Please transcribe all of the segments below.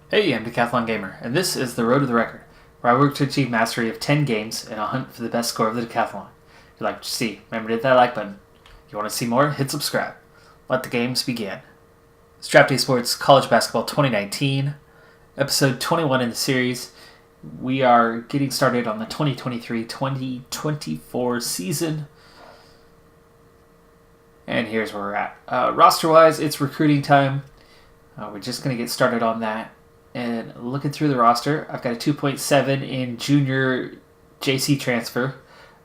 Hey, I'm Decathlon Gamer, and this is the Road to the Record, where I work to achieve mastery of 10 games in a hunt for the best score of the Decathlon. If you like what you see, remember to hit that like button. If you want to see more, hit subscribe. Let the games begin. Strap Day Sports College Basketball 2019, episode 21 in the series. We are getting started on the 2023-2024 season. And here's where we're at. Roster-wise, it's recruiting time. We're just going to get started on that. And looking through the roster, I've got a 2.7 in junior JC transfer,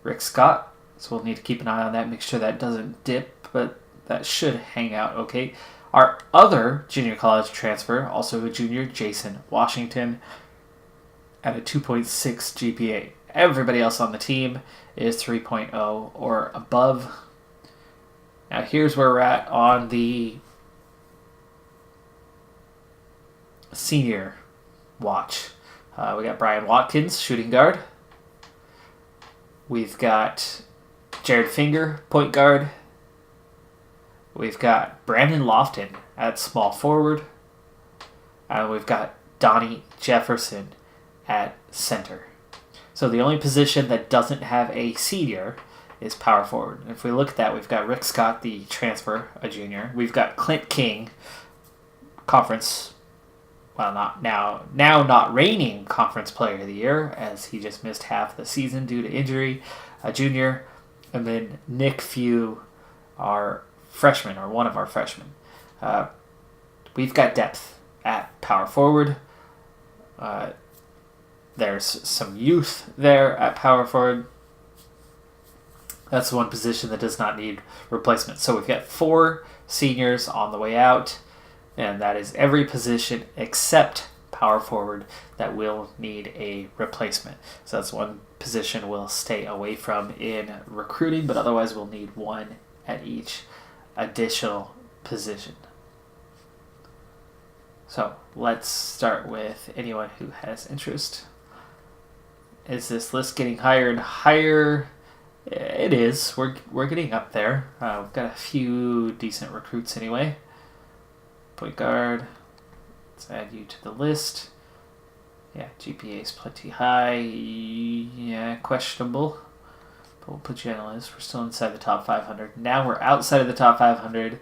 Rick Scott. So we'll need to keep an eye on that, make sure that doesn't dip, but that should hang out okay. Our other junior college transfer, also a junior, Jason Washington, at a 2.6 GPA. Everybody else on the team is 3.0 or above. Now here's where we're at on the senior watch. We got Brian Watkins, shooting guard. We've got Jared Finger, point guard. We've got Brandon Lofton at small forward. We've got Donnie Jefferson at center. So the only position that doesn't have a senior is power forward. And if we look at that, we've got Rick Scott, the transfer, a junior. We've got Clint King, conference, well, not reigning conference player of the year, as he just missed half the season due to injury, a junior. And then Nick Few, our freshman, or one of our freshmen. We've got depth at power forward. There's some youth there at power forward. That's one position that does not need replacement. So we've got 4 seniors on the way out, and that is every position except power forward that will need a replacement. So that's one position we'll stay away from in recruiting, but otherwise we'll need one at each additional position. So let's start with anyone who has interest. Is this list getting higher and higher? It is. We're getting up there. We've got a few decent recruits anyway. Point guard. Let's add you to the list. Yeah, GPA is plenty high. Yeah, questionable. But we'll put you on the list. We're still inside the top 500. Now we're outside of the top 500.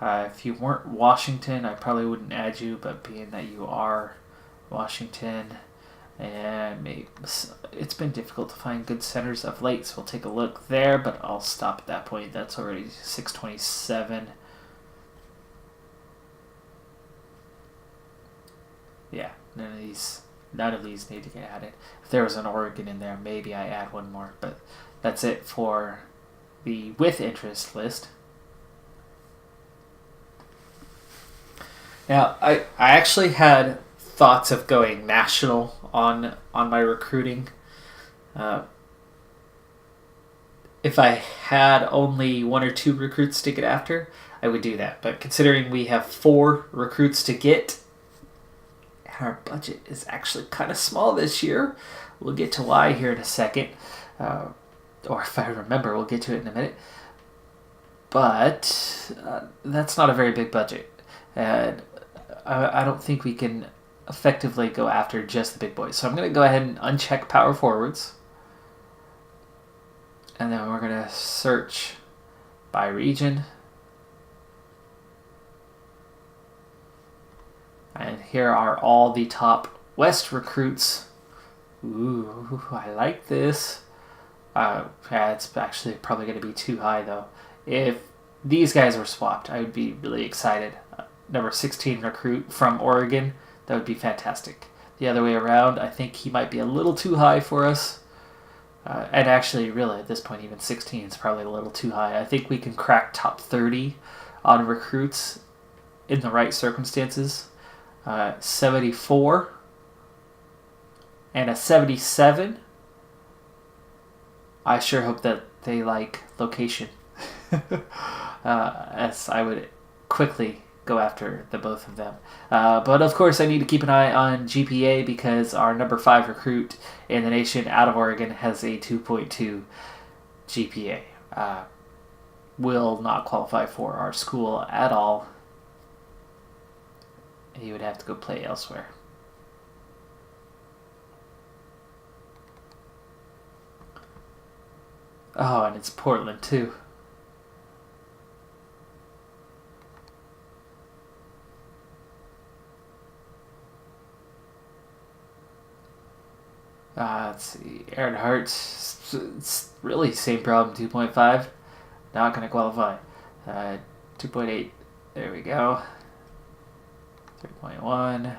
If you weren't Washington, I probably wouldn't add you, but being that you are Washington, and it's been difficult to find good centers of late, so we'll take a look there, but I'll stop at that point. That's already 627. Yeah, none of these need to get added. If there was an Oregon in there, maybe I add one more, but that's it for the with interest list. Now, I actually had thoughts of going national on my recruiting. If I had only 1 or 2 recruits to get after, I would do that. But considering we have 4 recruits to get, our budget is actually kind of small this year. We'll get to why here in a second. Or if I remember, we'll get to it in a minute. But that's not a very big budget. And I don't think we can effectively go after just the big boys. So I'm going to go ahead and uncheck power forwards. And then we're going to search by region. And here are all the top West recruits. Ooh, I like this. Yeah, it's actually probably going to be too high, though. If these guys were swapped, I would be really excited. Number 16 recruit from Oregon, that would be fantastic. The other way around, I think he might be a little too high for us. And actually, really, at this point, even 16 is probably a little too high. I think we can crack top 30 on recruits in the right circumstances. 74 and a 77. I sure hope that they like location. As I would quickly go after the both of them. But of course I need to keep an eye on GPA because our number 5 recruit in the nation out of Oregon has a 2.2 GPA. Will not qualify for our school at all. He would have to go play elsewhere. Oh, and it's Portland too. Let's see. Aaron Hart, it's really same problem. 2.5, not going to qualify. 2.8, there we go. 3.1.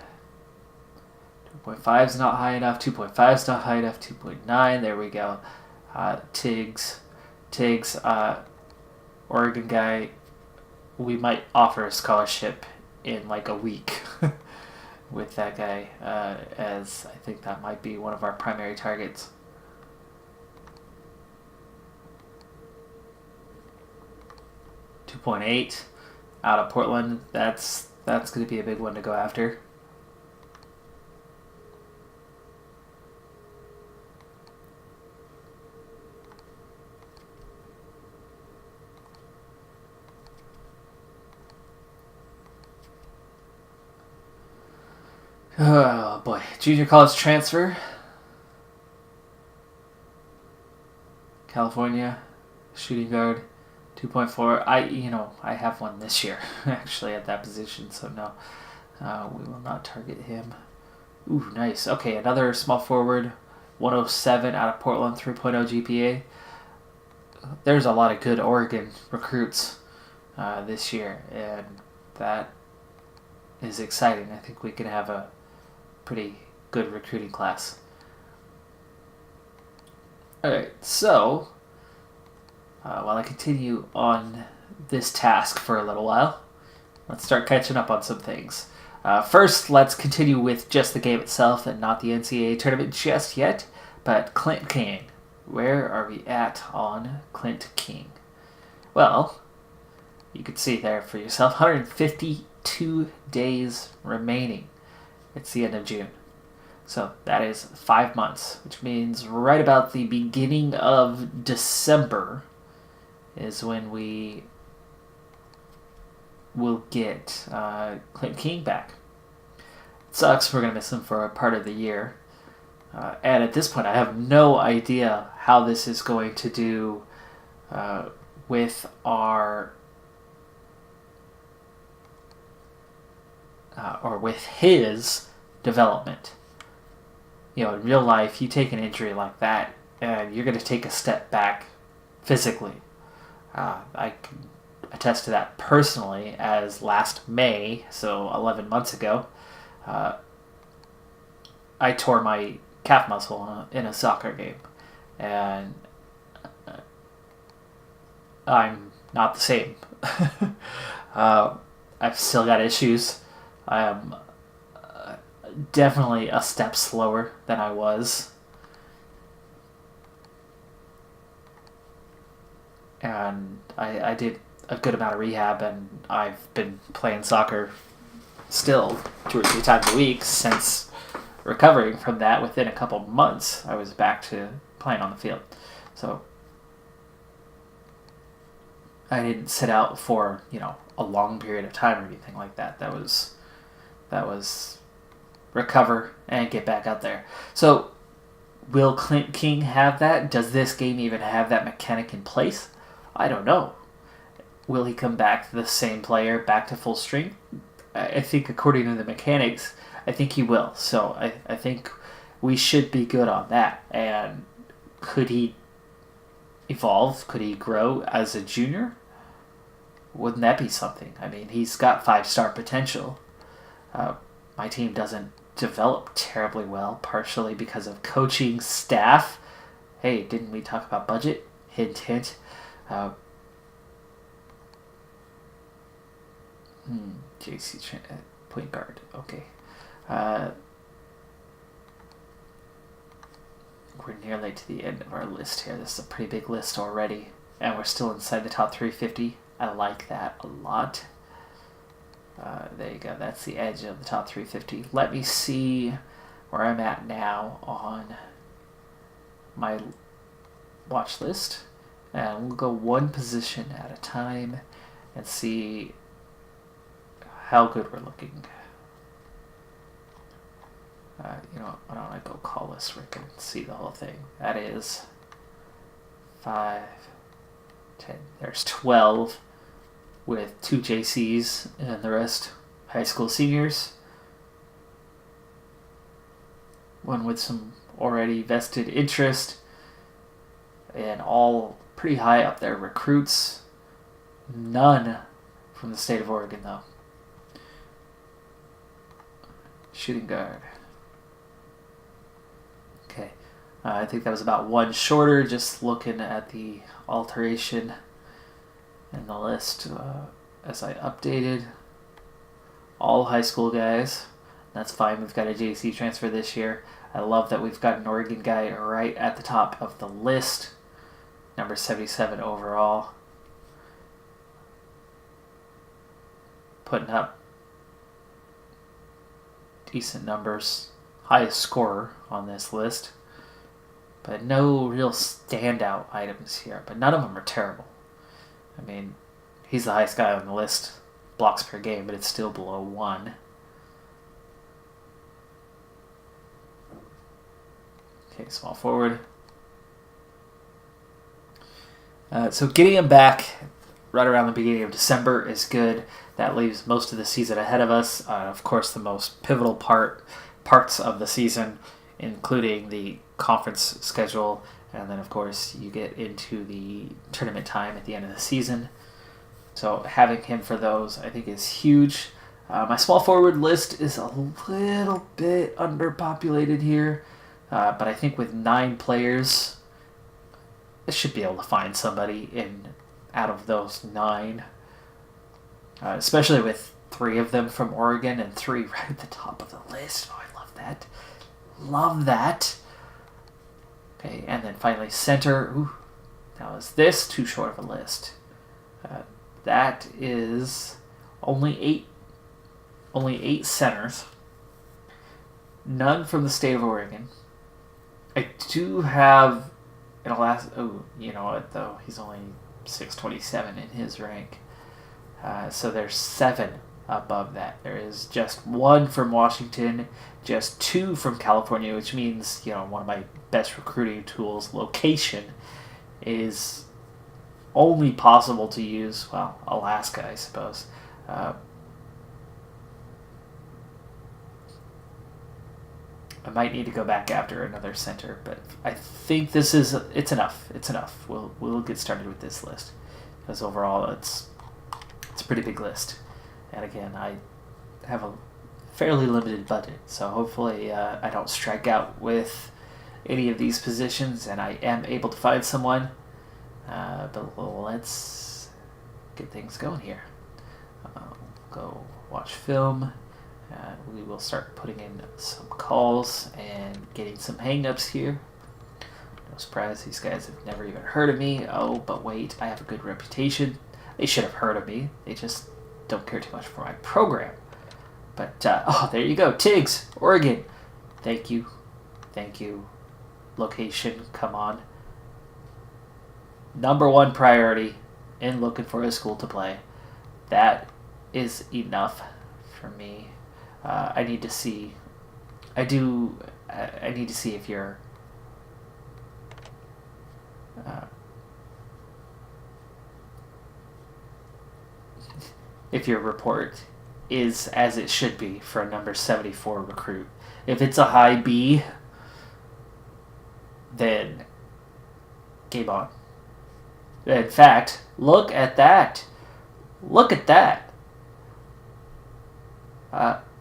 2.5 is not high enough. 2.5 is not high enough. 2.9, there we go. Tiggs, Oregon guy, we might offer a scholarship in like a week with that guy, as I think that might be one of our primary targets. .8 out of Portland. That's going to be a big one to go after. Oh boy, junior college transfer. California, shooting guard, 2.4. I have one this year actually at that position, so no, we will not target him. Ooh, nice. Okay, another small forward, 107 out of Portland, 3.0 GPA. There's a lot of good Oregon recruits this year, and that is exciting. I think we can have a pretty good recruiting class. Alright, so while I continue on this task for a little while, let's start catching up on some things. First, let's continue with just the game itself and not the NCAA tournament just yet, but Clint King. Where are we at on Clint King? Well, you can see there for yourself, 152 days remaining. It's the end of June. So that is 5 months, which means right about the beginning of December is when we will get Clint King back. It sucks, we're going to miss him for a part of the year. And at this point, I have no idea how this is going to do with our... or with his development. You know, in real life, you take an injury like that, and you're going to take a step back physically. I can attest to that personally, as last May, so 11 months ago, I tore my calf muscle in a soccer game, and I'm not the same. I've still got issues. I am definitely a step slower than I was. And I did a good amount of rehab, and I've been playing soccer still 2 or 3 times a week since recovering from that. Within a couple months, I was back to playing on the field. So I didn't sit out for, a long period of time or anything like that. That was recover and get back out there. So will Clint King have that? Does this game even have that mechanic in place? I don't know. Will he come back the same player, back to full strength? I think according to the mechanics, I think he will. So I think we should be good on that. And could he evolve? Could he grow as a junior? Wouldn't that be something? I mean, he's got 5-star potential. My team doesn't develop terribly well, partially because of coaching staff. Hey, didn't we talk about budget? Hint, hint. JC point guard. Okay. We're nearly to the end of our list here. This is a pretty big list already, and we're still inside the top 350. I like that a lot. There you go. That's the edge of the top 350. Let me see where I'm at now on my watch list. And we'll go one position at a time and see how good we're looking. Why don't I go call list where I can see the whole thing? That is 5, 10. There's 12 with 2 JCs and the rest high school seniors. One with some already vested interest, and all pretty high up there recruits. None from the state of Oregon, though. Shooting guard. Okay. I think that was about one shorter, just looking at the alteration in the list as I updated. All high school guys. That's fine. We've got a JC transfer this year. I love that we've got an Oregon guy right at the top of the list. Number 77 overall. Putting up decent numbers. Highest scorer on this list. But no real standout items here. But none of them are terrible. I mean, he's the highest guy on the list. Blocks per game, but it's still below 1. Okay, small forward. So getting him back right around the beginning of December is good. That leaves most of the season ahead of us. Of course, the most pivotal parts of the season, including the conference schedule, and then of course you get into the tournament time at the end of the season. So having him for those, I think, is huge. My small forward list is a little bit underpopulated here, but I think with 9 players, I should be able to find somebody out of those 9, especially with 3 of them from Oregon and 3 right at the top of the list. Oh, I love that. Love that. Okay, and then finally center. Ooh, now is this too short of a list? That is only 8 centers. None from the state of Oregon. I do have an Alaska. Oh, you know what though? He's only 627 in his rank. So there's 7 above that. There is just 1 from Washington, just 2 from California, which means, you know, one of my best recruiting tools, location, is only possible to use, well, Alaska, I suppose. I might need to go back after another center, but I think it's enough. It's enough. We'll get started with this list, because overall it's a pretty big list. And again, I have a fairly limited budget, so hopefully I don't strike out with any of these positions, and I am able to find someone. But let's get things going here. Go watch film. We will start putting in some calls and getting some hang-ups here. No surprise, these guys have never even heard of me. Oh, but wait, I have a good reputation. They should have heard of me. They just don't care too much for my program. But, there you go. Tiggs, Oregon. Thank you. Thank you. Location, come on. Number 1 priority in looking for a school to play. That is enough for me. I need to see. I need to see if you're. If your report is as it should be for a number 74 recruit. If it's a high B, then game on. In fact, look at that. Look at that.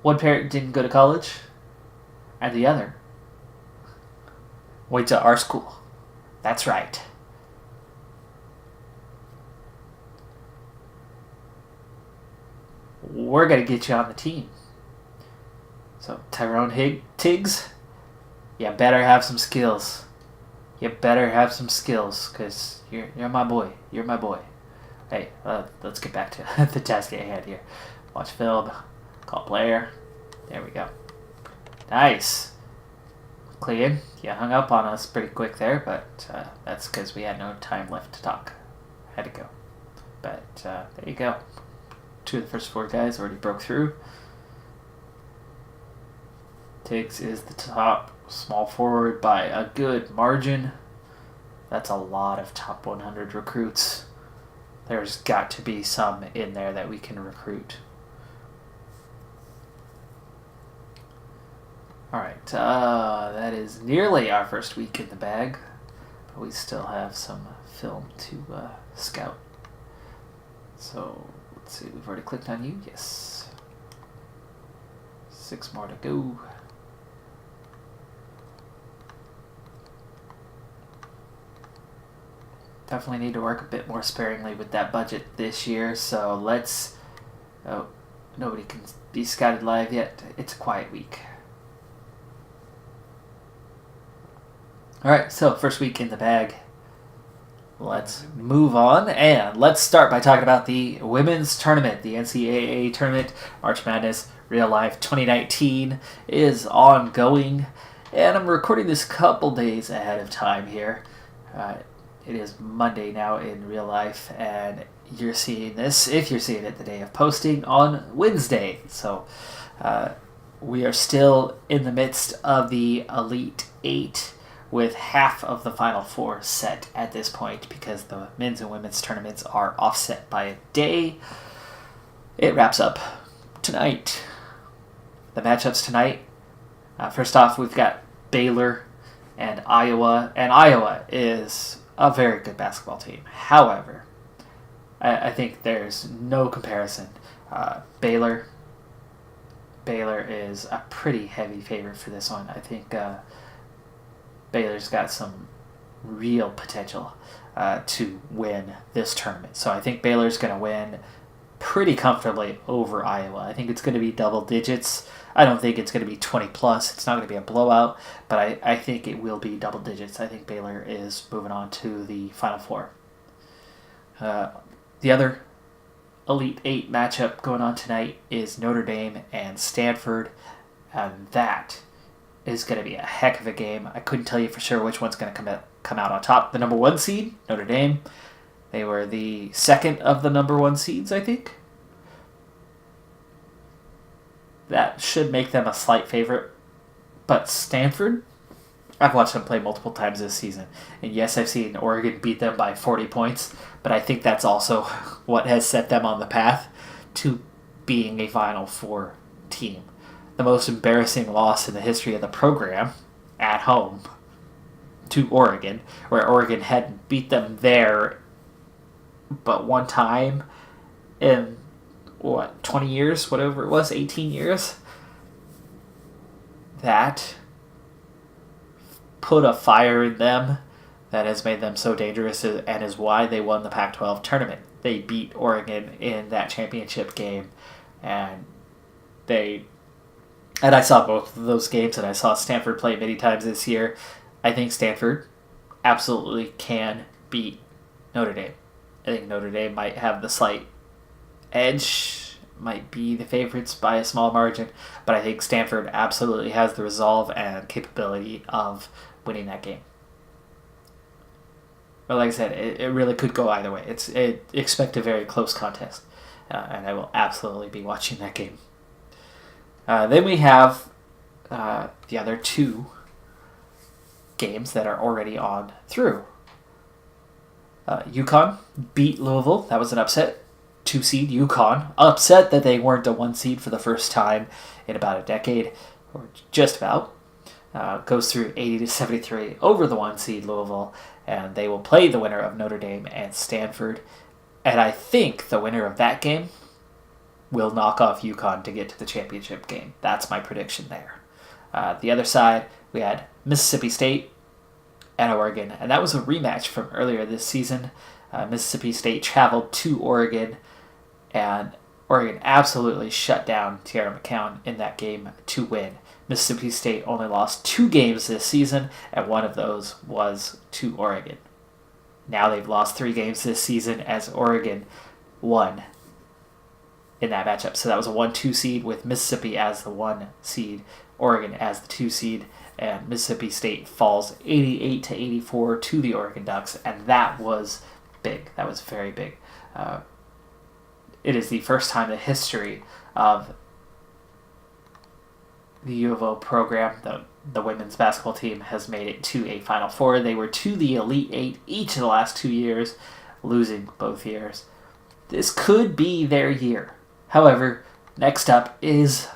One parent didn't go to college, and the other went to our school. That's right. We're going to get you on the team. So, Tyrone Tiggs, you better have some skills. You better have some skills, because you're my boy. You're my boy. Hey, let's get back to the task at hand here. Watch film. Call player. There we go. Nice. Clean. You hung up on us pretty quick there, but that's because we had no time left to talk. Had to go. But there you go. 2 of the first 4 guys already broke through. Tiggs is the top small forward by a good margin. That's a lot of top 100 recruits. There's got to be some in there that we can recruit. Alright, that is nearly our first week in the bag. But we still have some film to scout. So, let's see, we've already clicked on you. Yes. 6 more to go. Definitely need to work a bit more sparingly with that budget this year, so let's... Oh, nobody can be scouted live yet. It's a quiet week. Alright, so first week in the bag. Let's move on, and let's start by talking about the women's tournament. The NCAA tournament, March Madness Real Life 2019, is ongoing, and I'm recording this a couple days ahead of time here. It is Monday now in real life, and you're seeing this, if you're seeing it the day of posting, on Wednesday. So we are still in the midst of the Elite Eight, with half of the Final Four set at this point because the men's and women's tournaments are offset by a day. It wraps up tonight. The matchups tonight, first off, we've got Baylor and Iowa is a very good basketball team. However, I think there's no comparison. Baylor is a pretty heavy favorite for this one. I think Baylor's got some real potential to win this tournament. So I think Baylor's going to win pretty comfortably over Iowa. I think it's going to be double digits. I don't think it's going to be 20 plus. It's not going to be a blowout, but I think it will be double digits. I think Baylor is moving on to the Final Four. The other Elite Eight matchup going on tonight is Notre Dame and Stanford, and that is going to be a heck of a game. I couldn't tell you for sure which one's going to come out on top. The number 1 seed, Notre Dame. They were the second of the number 1 seeds, I think. That should make them a slight favorite. But Stanford, I've watched them play multiple times this season. And yes, I've seen Oregon beat them by 40 points. But I think that's also what has set them on the path to being a Final Four team. The most embarrassing loss in the history of the program at home to Oregon, where Oregon hadn't beat them there but one time in, 20 years, whatever it was, 18 years? That put a fire in them that has made them so dangerous and is why they won the Pac-12 tournament. They beat Oregon in that championship game, and I saw both of those games, and I saw Stanford play many times this year. I think Stanford absolutely can beat Notre Dame. I think Notre Dame might have the slight edge, might be the favorites by a small margin, but I think Stanford absolutely has the resolve and capability of winning that game. But like I said, it really could go either way. Expect a very close contest, and I will absolutely be watching that game. Then we have the other 2 games that are already on through. UConn beat Louisville. That was an upset. 2 seed UConn. Upset that they weren't a 1 seed for the first time in about a decade, or just about. Goes through 80-73 over the 1 seed Louisville, and they will play the winner of Notre Dame and Stanford. And I think the winner of that game will knock off UConn to get to the championship game. That's my prediction there. The other side, we had Mississippi State and Oregon, and that was a rematch from earlier this season. Mississippi State traveled to Oregon, and Oregon absolutely shut down Tierra McCown in that game to win. Mississippi State only lost 2 games this season, and one of those was to Oregon. Now they've lost 3 games this season as Oregon won in that matchup. So that was a 1-2 seed with Mississippi as the 1 seed, Oregon as the 2 seed, and Mississippi State falls 88-84 to the Oregon Ducks, and that was big. That was very big. It is the first time in the history of the U of O program, the women's basketball team, has made it to a Final Four. They were to the Elite Eight each of the last 2 years, losing both years. This could be their year. However, next up is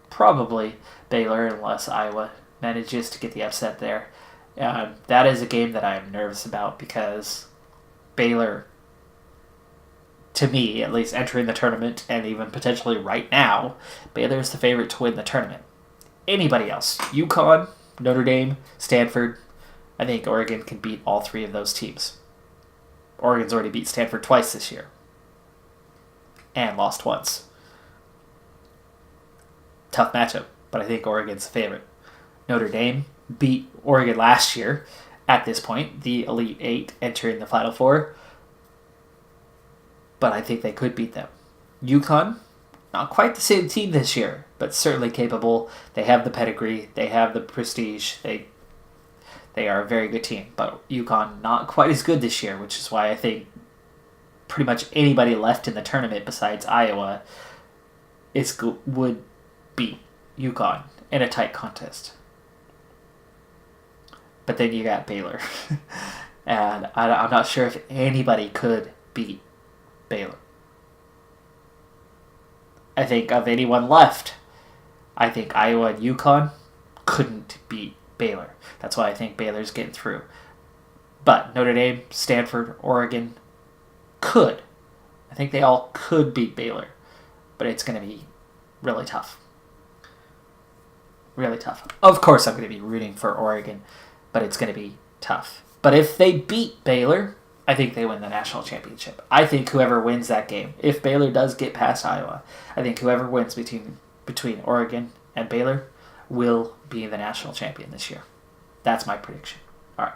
probably Baylor, unless Iowa manages to get the upset there. That is a game that I'm nervous about because Baylor, to me, at least entering the tournament, and even potentially right now, Baylor is the favorite to win the tournament. Anybody else, UConn, Notre Dame, Stanford, I think Oregon can beat all three of those teams. Oregon's already beat Stanford twice this year and lost once. Tough matchup, but I think Oregon's the favorite. Notre Dame beat Oregon last year at this point, the Elite Eight entering the Final Four, but I think they could beat them. UConn, not quite the same team this year, but certainly capable. They have the pedigree, they have the prestige, they are a very good team, but UConn not quite as good this year, which is why I think pretty much anybody left in the tournament besides Iowa would beat UConn in a tight contest. But then you got Baylor. And I'm not sure if anybody could beat Baylor. I think of anyone left, I think Iowa and UConn couldn't beat Baylor. That's why I think Baylor's getting through. But Notre Dame, Stanford, Oregon could. I think they all could beat Baylor. But it's going to be really tough. Really tough. Of course I'm going to be rooting for Oregon, but it's going to be tough. But if they beat Baylor, I think they win the national championship. I think whoever wins that game, if Baylor does get past Iowa, I think whoever wins between Oregon and Baylor will be the national champion this year. That's my prediction. All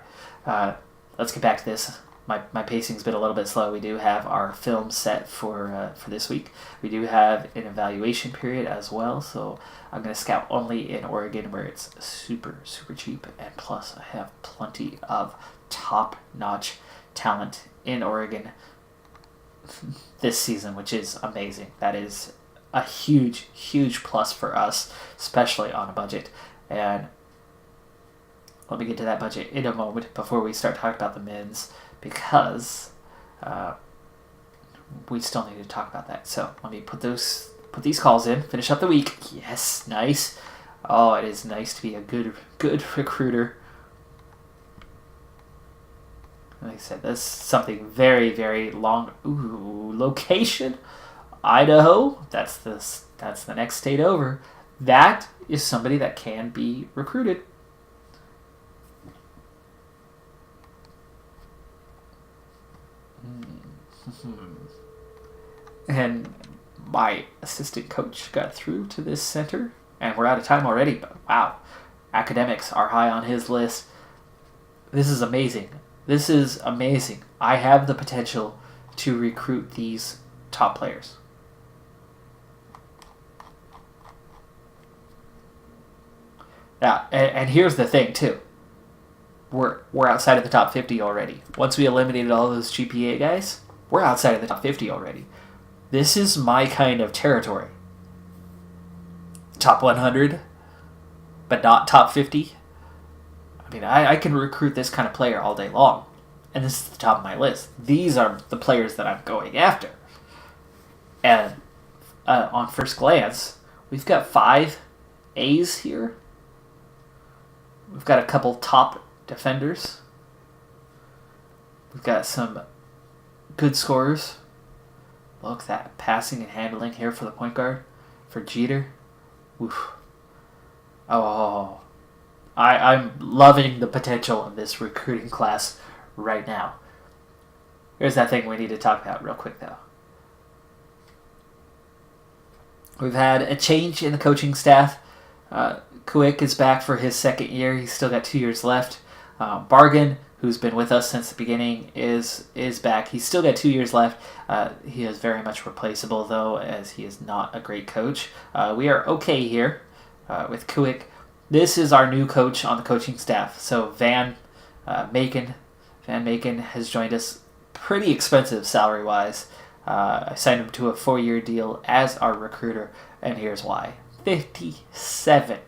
right, let's get back to this. My pacing's been a little bit slow. We do have our film set for this week. We do have an evaluation period as well, so I'm going to scout only in Oregon where it's super, super cheap, and plus I have plenty of top-notch talent in Oregon this season, which is amazing. That is a huge, huge plus for us, especially on a budget. And let me get to that budget in a moment before we start talking about the men's, because we still need to talk about that. So let me put these calls in, finish up the week. Yes, nice. Oh, it is nice to be a good recruiter. Like I said, that's something very, very long. Ooh, location, Idaho. That's the next state over. That is somebody that can be recruited. And my assistant coach got through to this center, and we're out of time already, but wow, academics are high on his list. This is amazing. This is amazing. I have the potential to recruit these top players. Yeah, and here's the thing too. We're outside of the top 50 already. Once we eliminated all those GPA guys, we're outside of the top 50 already. This is my kind of territory. Top 100, but not top 50. I mean, I can recruit this kind of player all day long. And this is the top of my list. These are the players that I'm going after. And on first glance, we've got 5 A's here. We've got a couple top defenders. We've got some good scorers. Look, that passing and handling here for the point guard, for Jeter. Oof. Oh, I'm loving the potential of this recruiting class right now. Here's that thing we need to talk about real quick, though. We've had a change in the coaching staff. Kuick is back for his second year. He's still got 2 years left. Bargan, who's been with us since the beginning, is back. He's still got 2 years left. He is very much replaceable, though, as he is not a great coach. We are okay here with Kuick. This is our new coach on the coaching staff. So Van Macon has joined us. Pretty expensive salary-wise. I signed him to a 4-year deal as our recruiter, and here's why. 57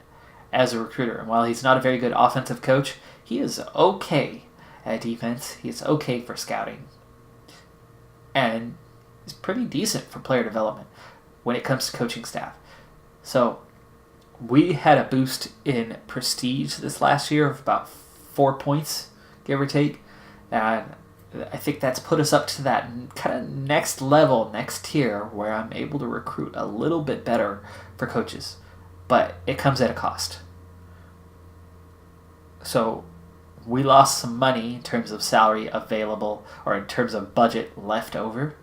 as a recruiter. And while he's not a very good offensive coach, he is okay at defense. He's okay for scouting. And he's pretty decent for player development when it comes to coaching staff. So we had a boost in prestige this last year of about 4 points, give or take. And I think that's put us up to that kind of next level, next tier, where I'm able to recruit a little bit better for coaches. But it comes at a cost. So we lost some money in terms of salary available, or in terms of budget left over.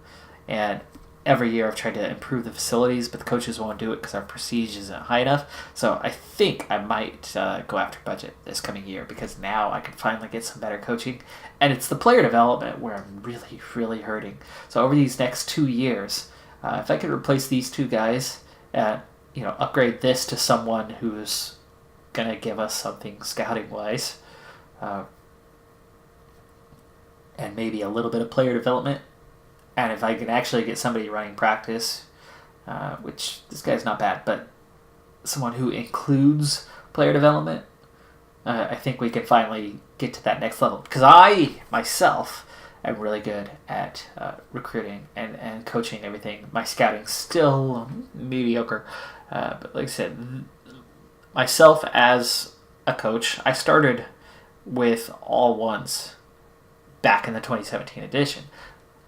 And every year I've tried to improve the facilities, but the coaches won't do it because our prestige isn't high enough. So I think I might go after budget this coming year, because now I can finally get some better coaching. And it's the player development where I'm really, really hurting. So over these next 2 years, if I could replace these two guys and upgrade this to someone who's going to give us something scouting-wise, and maybe a little bit of player development, and if I can actually get somebody running practice, which this guy's not bad, but someone who includes player development, I think we can finally get to that next level. Because I, myself, am really good at recruiting and coaching and everything. My scouting's still mediocre. But like I said, myself as a coach, I started with all ones back in the 2017 edition.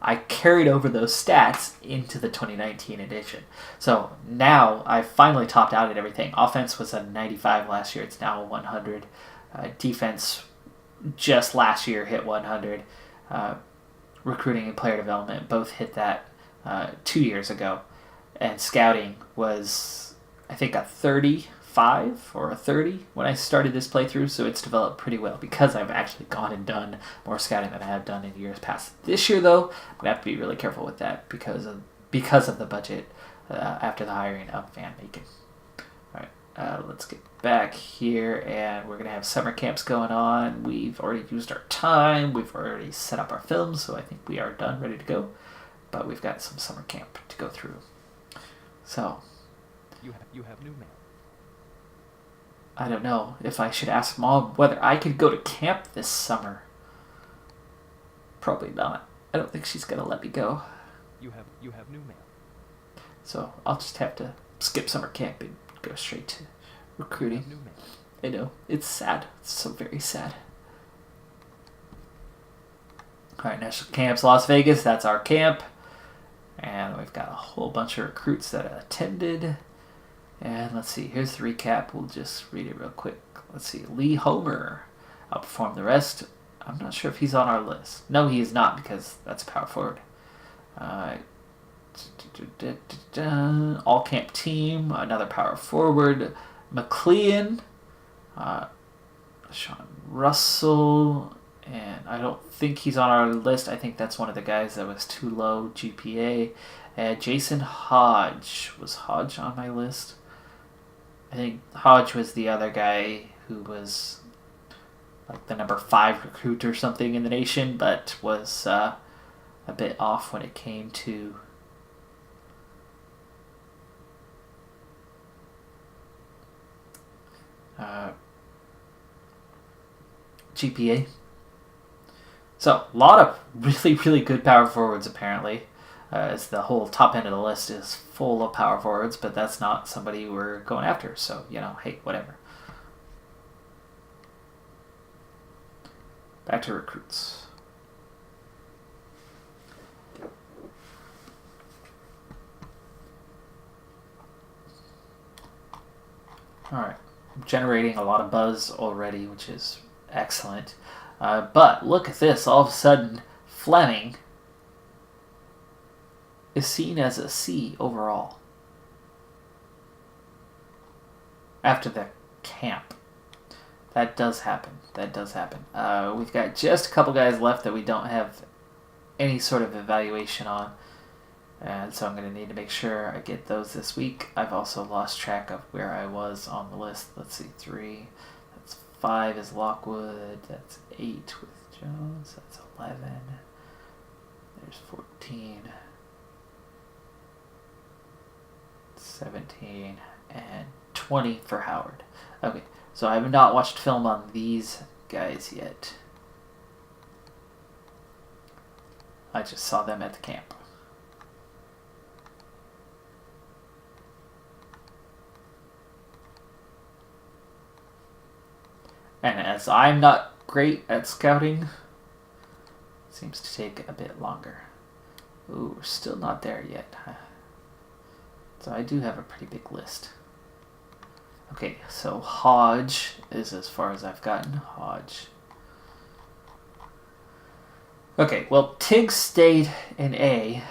I carried over those stats into the 2019 edition. So now I've finally topped out at everything. Offense was a 95 last year. It's now a 100. Defense just last year hit 100. Recruiting and player development both hit that 2 years ago. And scouting was, I think, a 35 or a 30 when I started this playthrough, so it's developed pretty well because I've actually gone and done more scouting than I have done in years past. This year, though, I'm going to have to be really careful with that because of the budget after the hiring of Van Macon. All right, let's get back here, and we're going to have summer camps going on. We've already used our time. We've already set up our films, so I think we are done, ready to go. But we've got some summer camp to go through. So You have new mail. I don't know if I should ask Mom whether I could go to camp this summer. Probably not. I don't think she's going to let me go. You have new mail. So I'll just have to skip summer camp and go straight to recruiting. New mail. I know. It's sad. It's so very sad. Alright, National Camps Las Vegas. That's our camp. And we've got a whole bunch of recruits that attended. And let's see, here's the recap. We'll just read it real quick. Let's see, Lee Homer outperformed the rest. I'm not sure if he's on our list. No, he is not, because that's a power forward. All camp team, another power forward. McLean, Sean Russell, and I don't think he's on our list. I think that's one of the guys that was too low GPA. Jason Hodge. Was Hodge on my list? I think Hodge was the other guy who was like the number 5 recruit or something in the nation, but was a bit off when it came to GPA. So, a lot of really, really good power forwards apparently. As the whole top end of the list is full of power forwards, but that's not somebody we're going after. So, hey, whatever. Back to recruits. Alright. I'm generating a lot of buzz already, which is excellent. But look at this. All of a sudden, Fleming is seen as a C overall after the camp. That does happen. We've got just a couple guys left that we don't have any sort of evaluation on, and so I'm going to need to make sure I get those this week. I've also lost track of where I was on the list. Let's see, 3, that's 5 is Lockwood, that's 8 with Jones, that's 11, there's 14, 17, and 20 for Howard. Okay, so I have not watched film on these guys yet. I just saw them at the camp. And as I'm not great at scouting, it seems to take a bit longer. Ooh, we're still not there yet. So I do have a pretty big list. Okay, so Hodge is as far as I've gotten. Hodge. Okay, well, Tig stayed in A.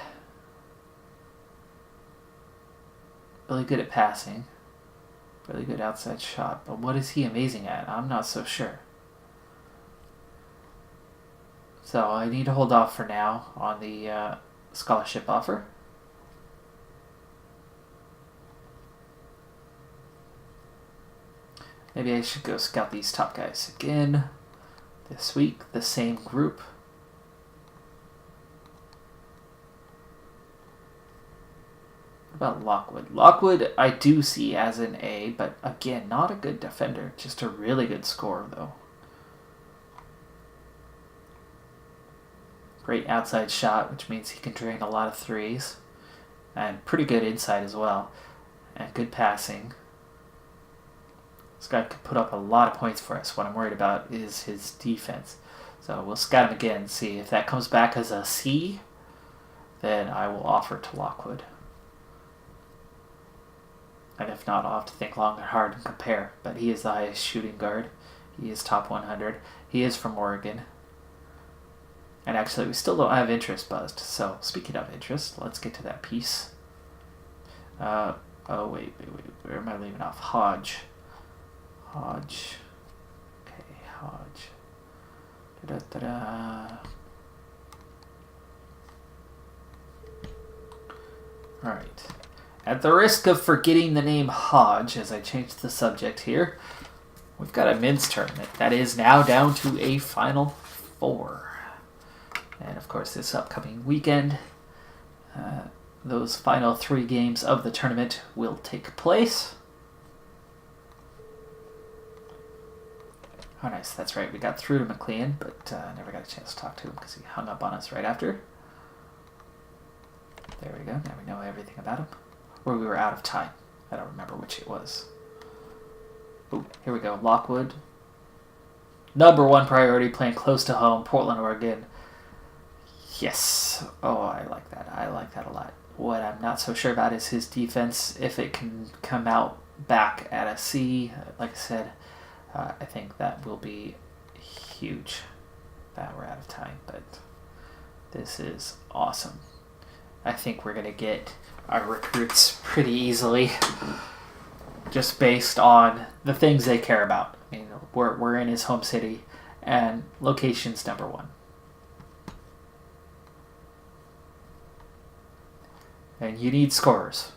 Really good at passing. Really good outside shot. But what is he amazing at? I'm not so sure. So I need to hold off for now on the scholarship offer. Maybe I should go scout these top guys again this week. The same group. What about Lockwood? Lockwood I do see as an A, but again, not a good defender. Just a really good scorer, though. Great outside shot, which means he can drain a lot of threes. And pretty good inside as well. And good passing. This guy could put up a lot of points for us. What I'm worried about is his defense. So we'll scout him again, see if that comes back as a C, then I will offer to Lockwood. And if not, I'll have to think long and hard and compare. But he is the highest shooting guard. He is top 100. He is from Oregon. And actually, we still don't have interest buzzed. So, speaking of interest, let's get to that piece. Oh, wait. Where am I leaving off? Hodge. Okay, Hodge. Da-da-da-da. Alright. At the risk of forgetting the name Hodge, as I change the subject here, we've got a men's tournament that is now down to a Final Four. And of course, this upcoming weekend, those final 3 games of the tournament will take place. Oh, nice. That's right. We got through to McLean, but never got a chance to talk to him because he hung up on us right after. There we go. Now we know everything about him. Or we were out of time. I don't remember which it was. Oh, here we go. Lockwood. Number 1 priority, playing close to home. Portland, Oregon. Yes. Oh, I like that. I like that a lot. What I'm not so sure about is his defense. If it can come out back at a C, like I said, I think that will be huge. That we're out of time, but this is awesome. I think we're going to get our recruits pretty easily just based on the things they care about. I mean, we're in his home city, and location's number 1. And you need scorers.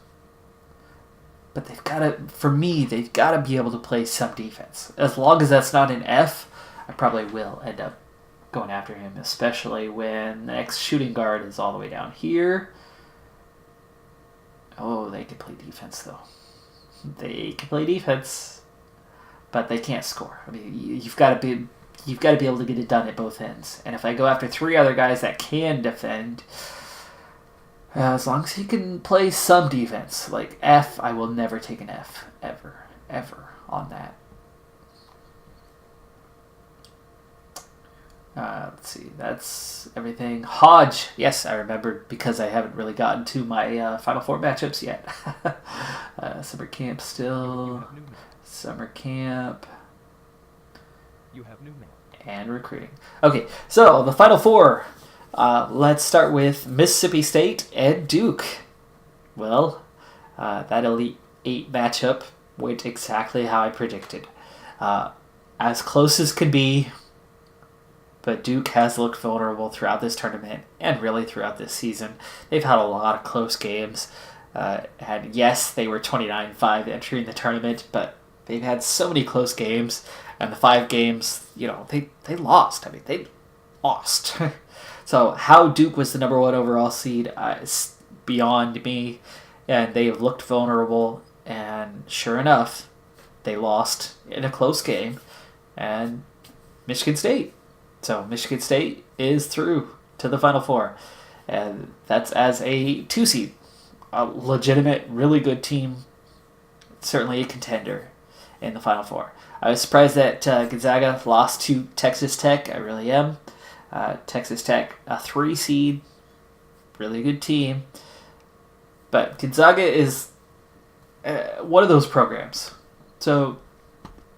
But they've got to, for me, they've got to be able to play some defense. As long as that's not an F, I probably will end up going after him, especially when the next shooting guard is all the way down here. Oh, they can play defense, though. They can play defense, but they can't score. I mean, you've got to be able to get it done at both ends. And if I go after 3 other guys that can defend, as long as he can play some defense, like F, I will never take an F, ever on that. Let's see, that's everything. Hodge, yes, I remembered because I haven't really gotten to my Final Four matchups yet. Summer camp still, summer camp. You have new mail. And recruiting. Okay, so the Final Four. Let's start with Mississippi State and Duke. Well, that Elite 8 matchup went exactly how I predicted. As close as could be, but Duke has looked vulnerable throughout this tournament and really throughout this season. They've had a lot of close games. And yes, they were 29-5 entering the tournament, but they've had so many close games. And the 5 games, they lost. I mean, they lost. So how Duke was the number 1 overall seed is beyond me. And they have looked vulnerable And sure enough, they lost in a close game, and Michigan State. So Michigan State is through to the Final Four, and that's as a 2 seed, a legitimate, really good team, certainly a contender in the Final Four. I was surprised that Gonzaga lost to Texas Tech. I really am. Texas Tech, a 3 seed, really good team, but Gonzaga is one of those programs. So,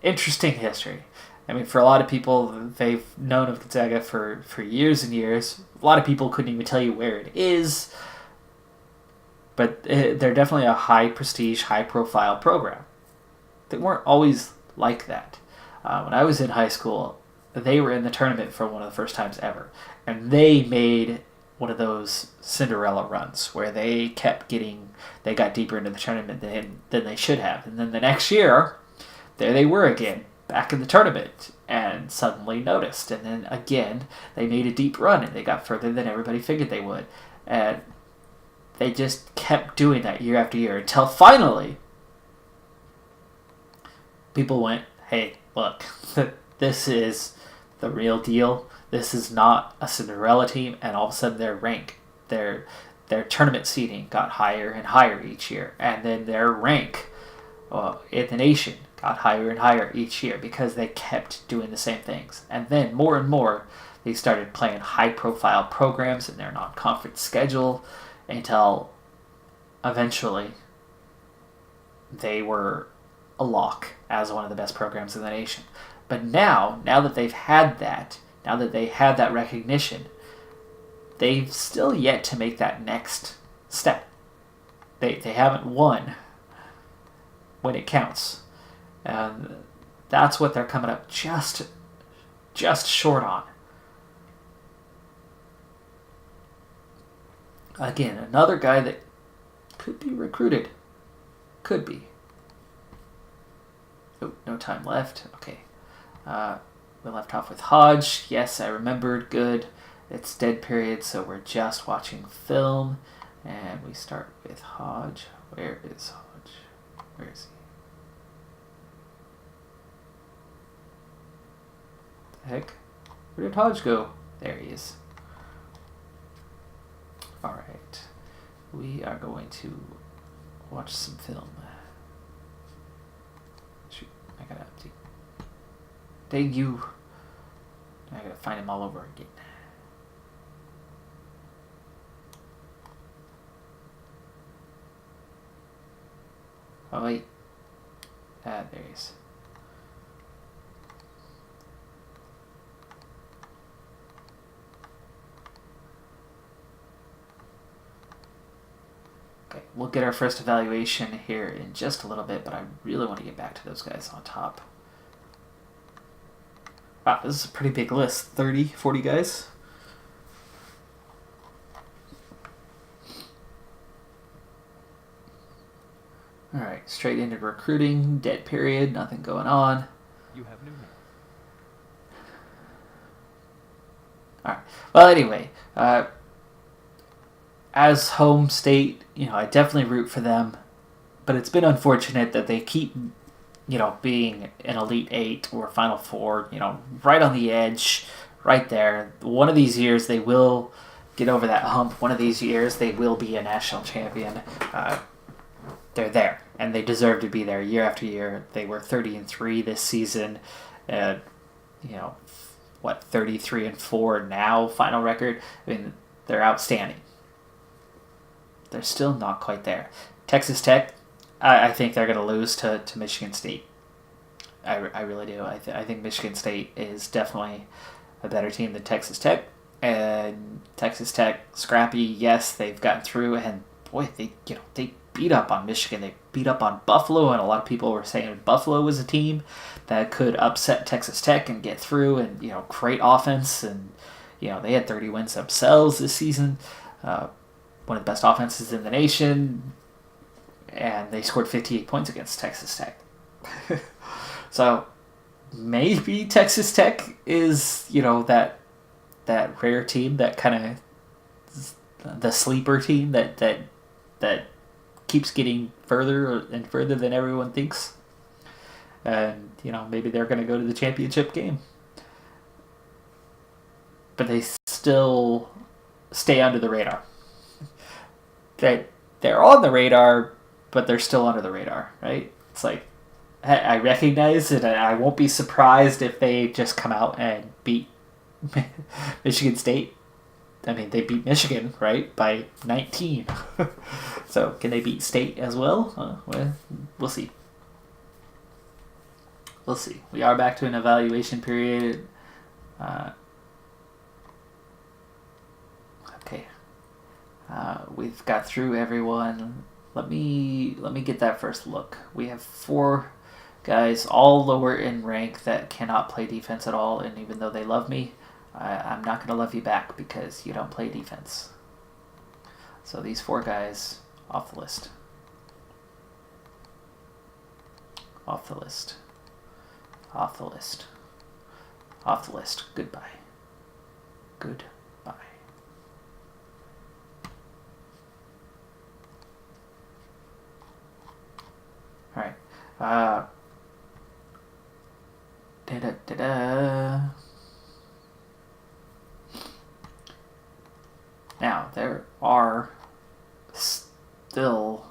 interesting history. I mean, for a lot of people, they've known of Gonzaga for years and years. A lot of people couldn't even tell you where it is. But they're definitely a high prestige, high profile program. They weren't always like that. When I was in high school, they were in the tournament for one of the first times ever. And they made one of those Cinderella runs where they got deeper into the tournament than they should have. And then the next year, there they were again, back in the tournament, and suddenly noticed. And then again, they made a deep run, and they got further than everybody figured they would. And they just kept doing that year after year until finally people went, hey, look, this is the real deal. This is not a Cinderella team, and all of a sudden their rank, their tournament seeding got higher and higher each year, and then their rank in the nation got higher and higher each year because they kept doing the same things. And then more and more, they started playing high-profile programs in their non-conference schedule until eventually they were a lock as one of the best programs in the nation. But now that they've had that, now that they had that recognition, they've still yet to make that next step. They haven't won when it counts. And that's what they're coming up just short on. Again, another guy that could be recruited. Could be. Oh, no time left. Okay. We left off with Hodge. Yes, I remembered. Good. It's dead period, so we're just watching film. And we start with Hodge. Where is Hodge? Where is he? The heck? Where did Hodge go? There he is. Alright. We are going to watch some film. Shoot, I gotta update. Dang you. I gotta find him all over again. Oh wait. There he is. Okay, we'll get our first evaluation here in just a little bit, but I really want to get back to those guys on top. Wow, this is a pretty big list. 30, 40 guys. Alright, straight into recruiting, dead period, nothing going on. You have new men. Alright, well anyway, as home state, I definitely root for them, but it's been unfortunate that they keep, being an Elite Eight or Final Four, right on the edge, right there. One of these years they will get over that hump. One of these years they will be a national champion. They're there, and they deserve to be there year after year. They were 30-3 this season, 33-4 now, final record. I mean, they're outstanding. They're still not quite there. Texas Tech, I think they're going to lose to Michigan State. I really do. I think Michigan State is definitely a better team than Texas Tech. And Texas Tech, scrappy, yes, they've gotten through, and boy, they beat up on Michigan. They beat up on Buffalo, and a lot of people were saying Buffalo was a team that could upset Texas Tech and get through, and great offense, and they had 30 wins themselves this season. One of the best offenses in the nation, and they scored 58 points against Texas Tech. So maybe Texas Tech is that rare team, that kind of the sleeper team that keeps getting further and further than everyone thinks. And, maybe they're going to go to the championship game. But they still stay under the radar. They're on the radar, but they're still under the radar, right? It's like, I recognize it, and I won't be surprised if they just come out and beat Michigan State. I mean, they beat Michigan, right, by 19. So, can they beat State as well? Well, we'll see. We'll see. We are back to an evaluation period. Okay. We've got through everyone. Let me get that first look. We have 4 guys all lower in rank that cannot play defense at all, and even though they love me, I'm not going to love you back because you don't play defense. So these 4 guys, off the list. Off the list. Off the list. Off the list. Goodbye. Goodbye. All right. Now, there are still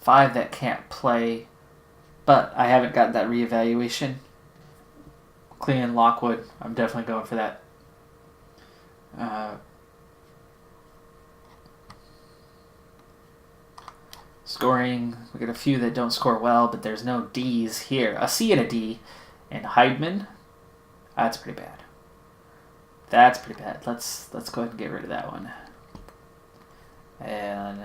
5 that can't play, but I haven't got that reevaluation. Clean Lockwood, I'm definitely going for that. Scoring, we got a few that don't score well, but there's no D's here. A C and a D. And Heidman, that's pretty bad. That's pretty bad. Let's go ahead and get rid of that one. And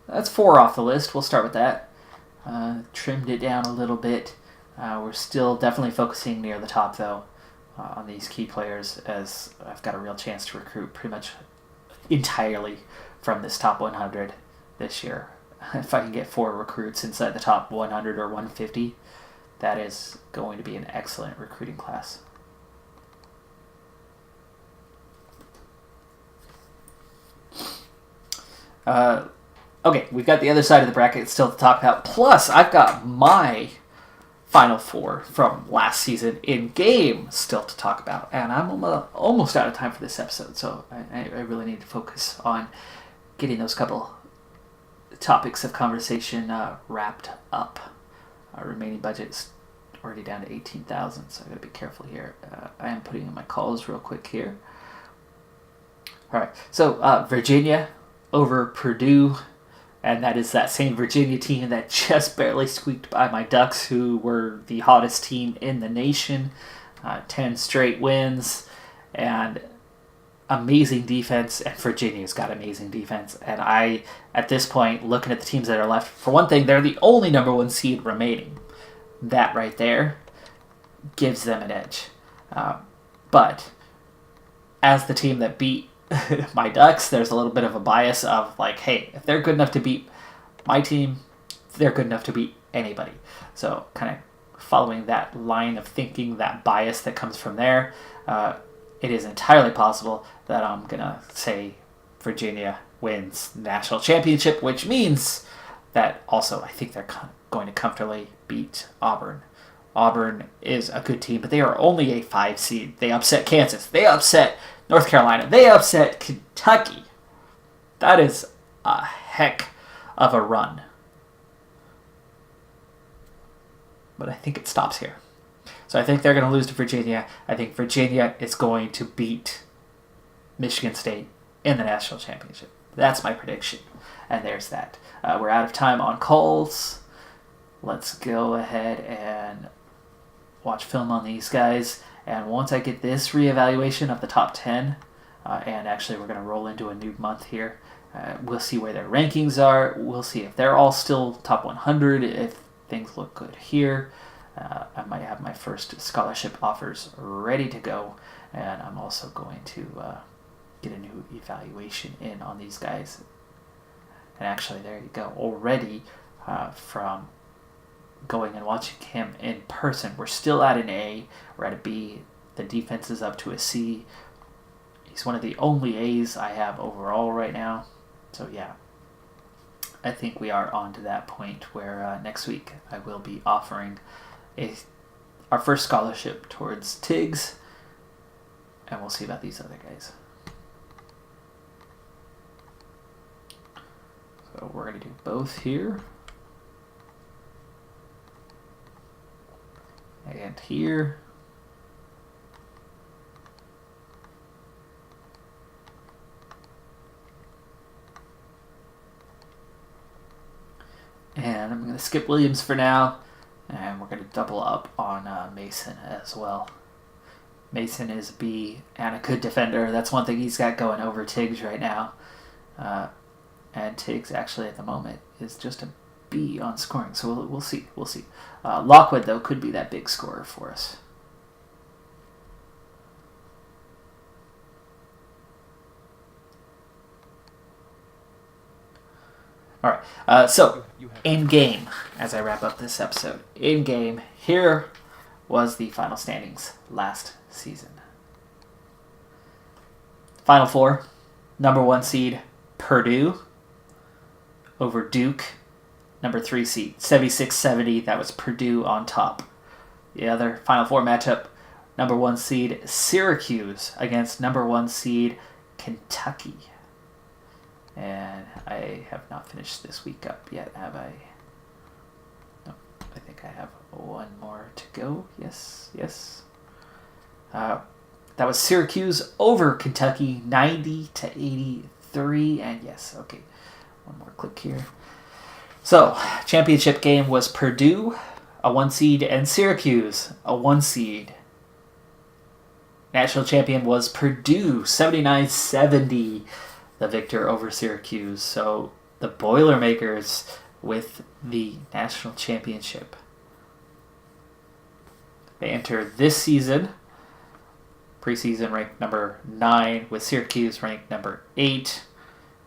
that's 4 off the list. We'll start with that. Trimmed it down a little bit. We're still definitely focusing near the top, though, on these key players, as I've got a real chance to recruit pretty much entirely from this top 100 this year. If I can get 4 recruits inside the top 100 or 150, that is going to be an excellent recruiting class. Okay, we've got the other side of the bracket still to talk about. Plus, I've got my Final 4 from last season in game still to talk about. And I'm almost out of time for this episode, so I really need to focus on getting those couple topics of conversation wrapped up. Our remaining budget's already down to 18,000, so I gotta be careful here. I am putting in my calls real quick here. All right, so Virginia over Purdue, and that is that same Virginia team that just barely squeaked by my Ducks, who were the hottest team in the nation. 10 straight wins, and amazing defense, and Virginia's got amazing defense. And I, at this point, looking at the teams that are left, for one thing, they're the only number 1 seed remaining. That right there gives them an edge. But as the team that beat my Ducks, there's a little bit of a bias of like, hey, if they're good enough to beat my team, they're good enough to beat anybody. So kind of following that line of thinking, that bias that comes from there, it is entirely possible that I'm going to say Virginia wins national championship, which means that also I think they're going to comfortably beat Auburn. Auburn is a good team, but they are only a 5 seed. They upset Kansas. They upset North Carolina. They upset Kentucky. That is a heck of a run. But I think it stops here. So I think they're going to lose to Virginia. I think Virginia is going to beat Michigan State in the national championship. That's my prediction. And there's that. We're out of time on calls. Let's go ahead and watch film on these guys. And once I get this reevaluation of the top 10, and actually we're going to roll into a new month here, we'll see where their rankings are. We'll see if they're all still top 100, if things look good here. I might have my first scholarship offers ready to go, and I'm also going to get a new evaluation in on these guys. And actually, there you go. Already from going and watching him in person, we're still at an A. We're at a B. The defense is up to a C. He's one of the only A's I have overall right now. So yeah, I think we are on to that point where next week I will be offering our first scholarship towards Tiggs, and we'll see about these other guys. So we're going to do both here. And here. And I'm going to skip Williams for now. And we're going to double up on Mason as well. Mason is B and a good defender. That's one thing he's got going over Tiggs right now. And Tiggs actually at the moment is just a B on scoring. So we'll see. We'll see. Lockwood, though, could be that big scorer for us. All right. So, in-game, as I wrap up this episode, in-game, here was the final standings last season. Final four, number 1 seed, Purdue, over Duke. Number 3 seed, 76-70. That was Purdue on top. The other Final Four matchup, number 1 seed, Syracuse against number 1 seed, Kentucky. And I have not finished this week up yet, have I? No, I think I have one more to go. Yes. That was Syracuse over Kentucky, 90-83. And yes, okay, one more click here. So, championship game was Purdue, a 1 seed, and Syracuse, a 1 seed. National champion was Purdue, 79-70, the victor over Syracuse. So, the Boilermakers with the national championship. They enter this season, preseason ranked number 9, with Syracuse ranked number 8.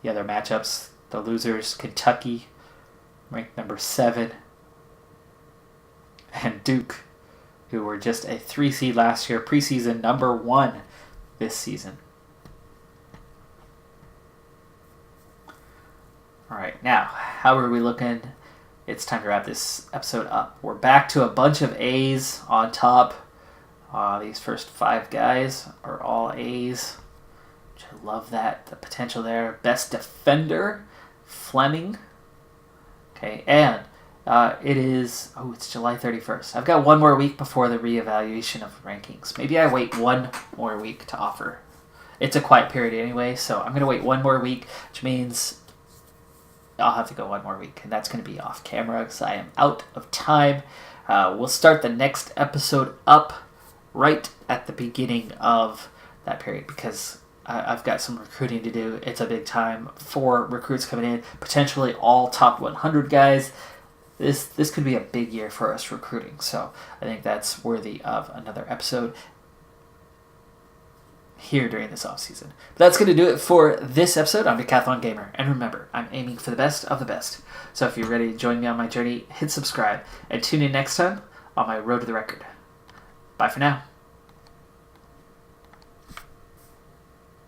The other matchups, the losers, Kentucky, ranked number 7, and Duke, who were just a 3 seed last year, preseason number 1 this season. All right, now, how are we looking? It's time to wrap this episode up. We're back to a bunch of A's on top. These first 5 guys are all A's, which I love that, the potential there. Best defender, Fleming. Okay, and it's July 31st. I've got one more week before the reevaluation of rankings. Maybe I wait one more week to offer. It's a quiet period anyway, so I'm going to wait one more week, which means I'll have to go one more week, and that's going to be off camera because I am out of time. We'll start the next episode up right at the beginning of that period because I've got some recruiting to do. It's a big time for recruits coming in, potentially all top 100 guys. This could be a big year for us recruiting, so I think that's worthy of another episode here during this offseason. But that's going to do it for this episode. I'm Decathlon Gamer, and remember, I'm aiming for the best of the best. So if you're ready to join me on my journey, hit subscribe, and tune in next time on my road to the record. Bye for now.